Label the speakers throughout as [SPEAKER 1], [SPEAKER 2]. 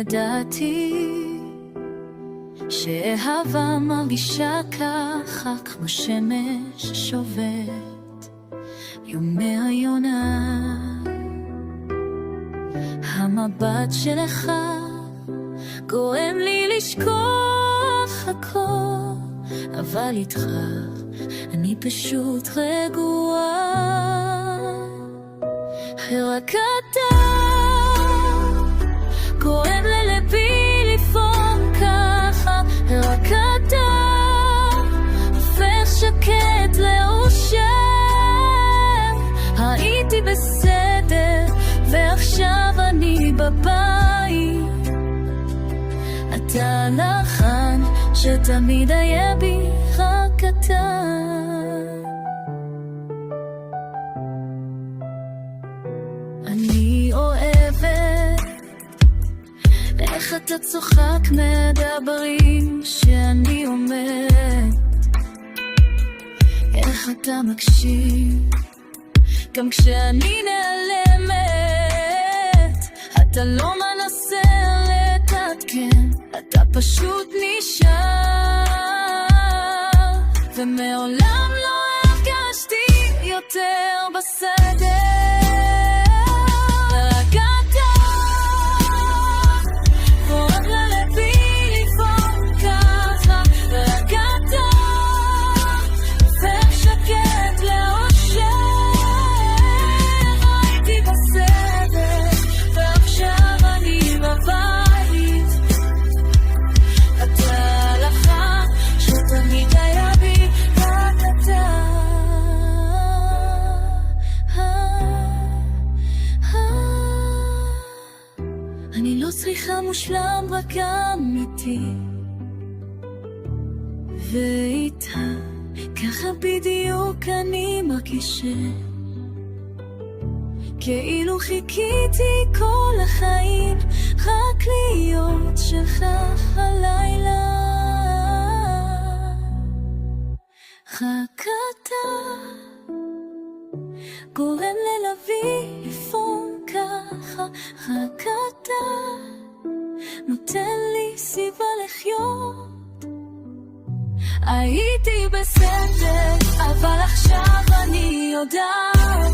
[SPEAKER 1] ידעתי שאהבה מרגישה ככה, כמו שמש שובת יומי היונה. המבט שלך גורם לי לשכוח הכל, אבל איתך אני פשוט רגועה. רק אתה גורם ללבי לפעום ככה, רק אתה הופך שקט לאושר. הייתי בסדר ועכשיו אני בבית, אתה לחן שתמיד היה בי רק אתה. אני אוהבת איך אתה צוחק מהדברים שאני אומרת, איך אתה מקשיב גם כשאני נעלמת. אתה לא מנסה לתתקן, אתה פשוט נשאר, ומעולם לא הרגשתי יותר בסדר. אני לא צריכה מושלם, רק אמיתי, ואיתה ככה בדיוק אני מרגישה, כאילו חיכיתי כל החיים רק להיות שלך הלילה. רק אתה גורם ללבי לפעום ככה, רק אתה נותן לי סיבה לחיות. הייתי בסדר אבל עכשיו אני יודעת,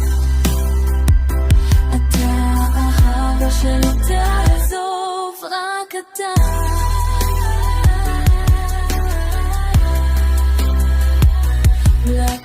[SPEAKER 1] אתה אהבה שלא תעזוב, רק אתה. רק